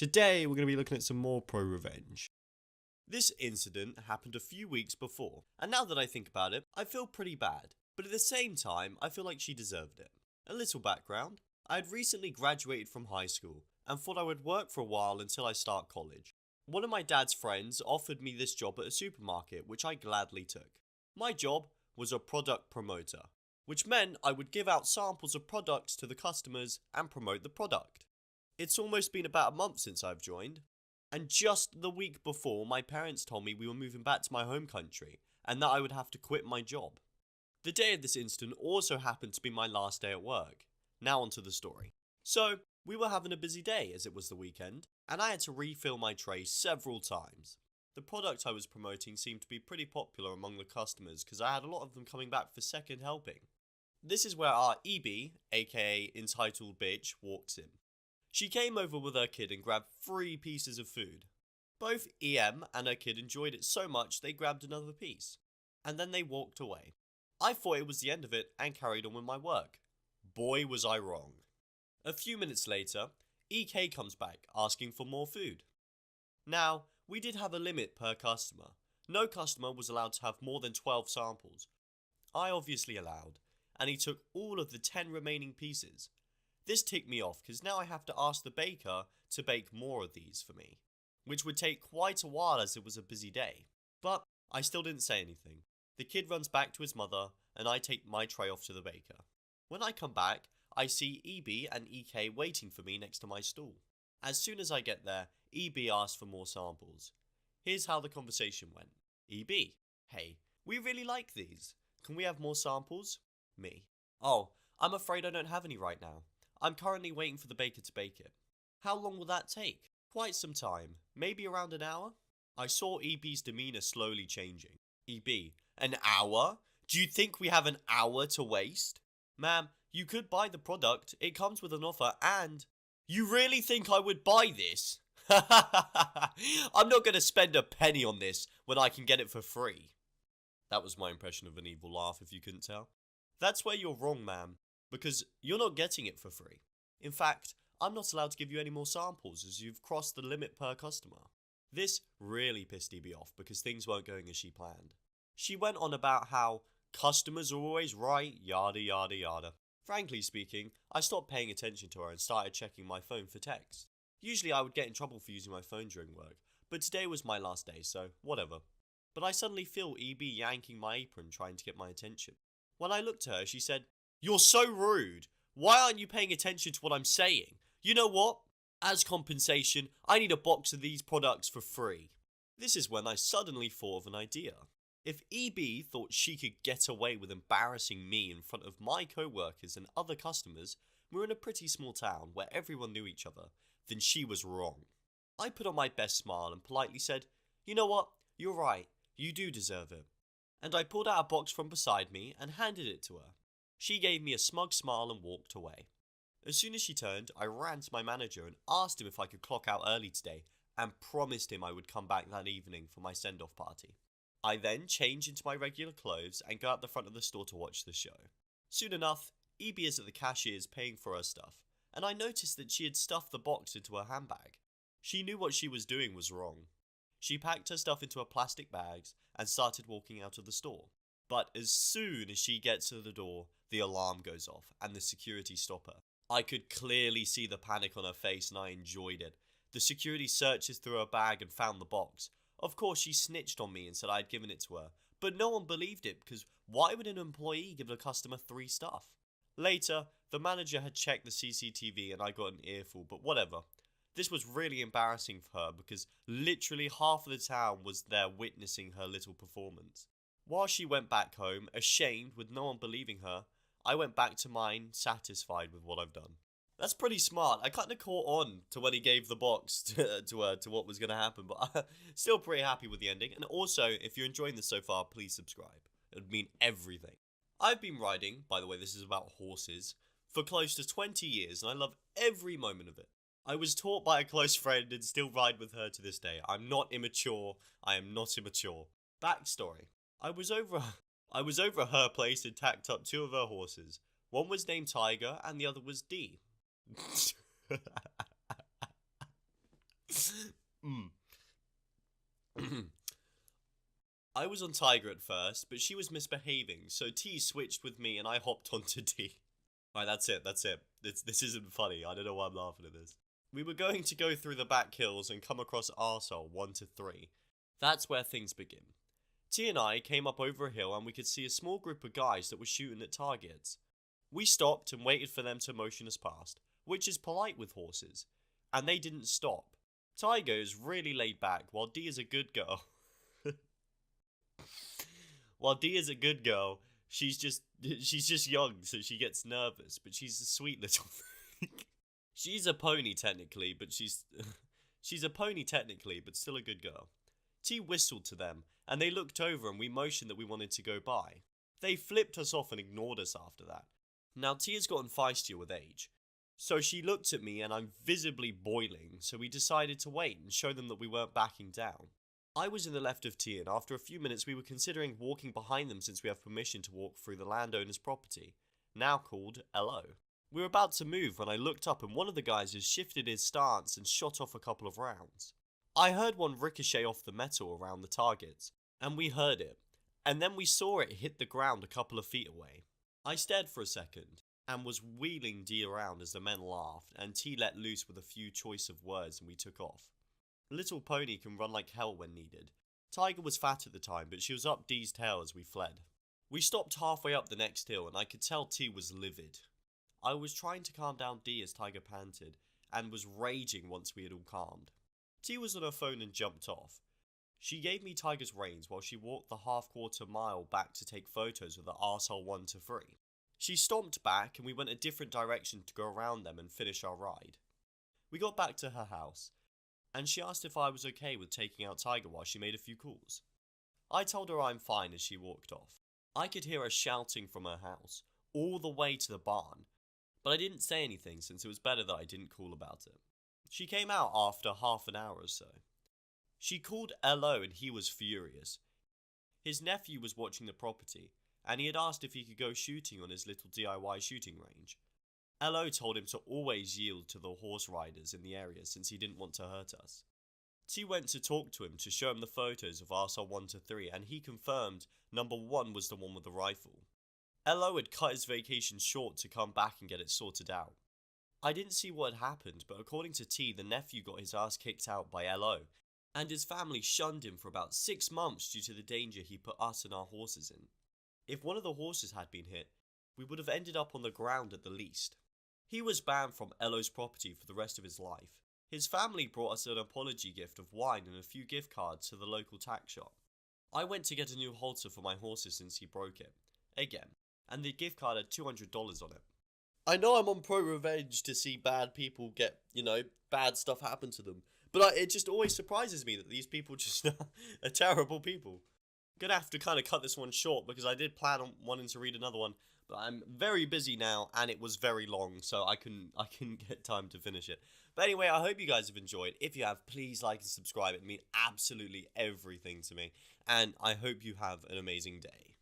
Today we're going to be looking at some more ProRevenge. This incident happened a few weeks before, and now that I think about it, I feel pretty bad. But at the same time, I feel like she deserved it. A little background. I had recently graduated from high school, and thought I would work for a while until I start college. One of my dad's friends offered me this job at a supermarket, which I gladly took. My job was a product promoter, which meant I would give out samples of products to the customers and promote the product. It's almost been about a month since I've joined, and just the week before, my parents told me we were moving back to my home country and that I would have to quit my job. The day of this incident also happened to be my last day at work. Now onto the story. So, we were having a busy day as it was the weekend, and I had to refill my tray several times. The product I was promoting seemed to be pretty popular among the customers because I had a lot of them coming back for second helping. This is where our EB, aka Entitled Bitch, walks in. She came over with her kid and grabbed 3 pieces of food. Both EM and her kid enjoyed it so much they grabbed another piece. And then they walked away. I thought it was the end of it and carried on with my work. Boy, was I wrong. A few minutes later, EK comes back asking for more food. Now, we did have a limit per customer. No customer was allowed to have more than 12 samples. I obviously allowed, and he took all of the 10 remaining pieces. This ticked me off because now I have to ask the baker to bake more of these for me, which would take quite a while as it was a busy day. But I still didn't say anything. The kid runs back to his mother and I take my tray off to the baker. When I come back, I see EB and EK waiting for me next to my stool. As soon as I get there, EB asks for more samples. Here's how the conversation went. EB: hey, we really like these. Can we have more samples? Me: oh, I'm afraid I don't have any right now. I'm currently waiting for the baker to bake it. How long will that take? Quite some time, maybe around an hour? I saw EB's demeanour slowly changing. EB: an hour? Do you think we have an hour to waste? Ma'am, you could buy the product, it comes with an offer and... You really think I would buy this? I'm not going to spend a penny on this when I can get it for free. That was my impression of an evil laugh if you couldn't tell. That's where you're wrong, ma'am. Because you're not getting it for free. In fact, I'm not allowed to give you any more samples as you've crossed the limit per customer. This really pissed EB off because things weren't going as she planned. She went on about how customers are always right, yada yada yada. Frankly speaking, I stopped paying attention to her and started checking my phone for text. Usually I would get in trouble for using my phone during work, but today was my last day, so whatever. But I suddenly feel EB yanking my apron trying to get my attention. When I looked at her, she said, "You're so rude. Why aren't you paying attention to what I'm saying? You know what? As compensation, I need a box of these products for free." This is when I suddenly thought of an idea. If EB thought she could get away with embarrassing me in front of my co-workers and other customers, we're in a pretty small town where everyone knew each other, then she was wrong. I put on my best smile and politely said, "You know what? You're right. You do deserve it." And I pulled out a box from beside me and handed it to her. She gave me a smug smile and walked away. As soon as she turned, I ran to my manager and asked him if I could clock out early today and promised him I would come back that evening for my send-off party. I then changed into my regular clothes and go out the front of the store to watch the show. Soon enough, EB is at the cashiers paying for her stuff, and I noticed that she had stuffed the box into her handbag. She knew what she was doing was wrong. She packed her stuff into her plastic bags and started walking out of the store. But as soon as she gets to the door, the alarm goes off and the security stop her. I could clearly see the panic on her face and I enjoyed it. The security searches through her bag and found the box. Of course, she snitched on me and said I'd given it to her, but no one believed it because why would an employee give a customer 3 stuff? Later, the manager had checked the CCTV and I got an earful, but whatever. This was really embarrassing for her because literally half of the town was there witnessing her little performance. While she went back home, ashamed with no one believing her, I went back to mine, satisfied with what I've done. That's pretty smart. I kind of caught on to when he gave the box to her, to what was going to happen, but I'm still pretty happy with the ending. And also, if you're enjoying this so far, please subscribe. It would mean everything. I've been riding, by the way, this is about horses, for close to 20 years, and I love every moment of it. I was taught by a close friend and still ride with her to this day. I'm not immature. I am not immature. Backstory. I was over at her place and tacked up 2 of her horses. One was named Tiger and the other was D. I was on Tiger at first, but she was misbehaving, so T switched with me and I hopped onto D. Right, that's it. This isn't funny. I don't know why I'm laughing at this. We were going to go through the back hills and come across Arsehole 1 to 3. That's where things begin. T and I came up over a hill and we could see a small group of guys that were shooting at targets. We stopped and waited for them to motion us past, which is polite with horses, and they didn't stop. Tiger is really laid back, while D is a good girl. While D is a good girl, she's just young, so she gets nervous, but she's a sweet little thing. She's a pony technically, but she's a pony technically, but still a good girl. T whistled to them, and they looked over and we motioned that we wanted to go by. They flipped us off and ignored us after that. Now T has gotten feistier with age, so she looked at me and I'm visibly boiling, so we decided to wait and show them that we weren't backing down. I was in the left of T, and after a few minutes we were considering walking behind them since we have permission to walk through the landowner's property, now called LO. We were about to move when I looked up and one of the guys has shifted his stance and shot off a couple of rounds. I heard one ricochet off the metal around the targets, and we heard it, and then we saw it hit the ground a couple of feet away. I stared for a second, and was wheeling D around as the men laughed, and T let loose with a few choice of words and we took off. Little Pony can run like hell when needed. Tiger was fat at the time, but she was up D's tail as we fled. We stopped halfway up the next hill and I could tell T was livid. I was trying to calm down D as Tiger panted, and was raging once we had all calmed. T was on her phone and jumped off. She gave me Tiger's reins while she walked the half-quarter mile back to take photos of the arsehole 1 to 3. She stomped back and we went a different direction to go around them and finish our ride. We got back to her house, and she asked if I was okay with taking out Tiger while she made a few calls. I told her I'm fine as she walked off. I could hear her shouting from her house, all the way to the barn, but I didn't say anything since it was better that I didn't call about it. She came out after half an hour or so. She called LO and he was furious. His nephew was watching the property, and he had asked if he could go shooting on his little DIY shooting range. LO told him to always yield to the horse riders in the area since he didn't want to hurt us. T went to talk to him to show him the photos of Arsehole 1 to 3, and he confirmed number 1 was the one with the rifle. LO had cut his vacation short to come back and get it sorted out. I didn't see what had happened, but according to T, the nephew got his ass kicked out by LO, and his family shunned him for about 6 months due to the danger he put us and our horses in. If one of the horses had been hit, we would have ended up on the ground at the least. He was banned from LO's property for the rest of his life. His family brought us an apology gift of wine and a few gift cards to the local tack shop. I went to get a new halter for my horses since he broke it, again, and the gift card had $200 on it. I know I'm on ProRevenge to see bad people get, bad stuff happen to them, but it just always surprises me that these people just are terrible people. I'm gonna have to kind of cut this one short because I did plan on wanting to read another one, but I'm very busy now and it was very long, so I couldn't get time to finish it. But anyway, I hope you guys have enjoyed. If you have, please like and subscribe. It means absolutely everything to me, and I hope you have an amazing day.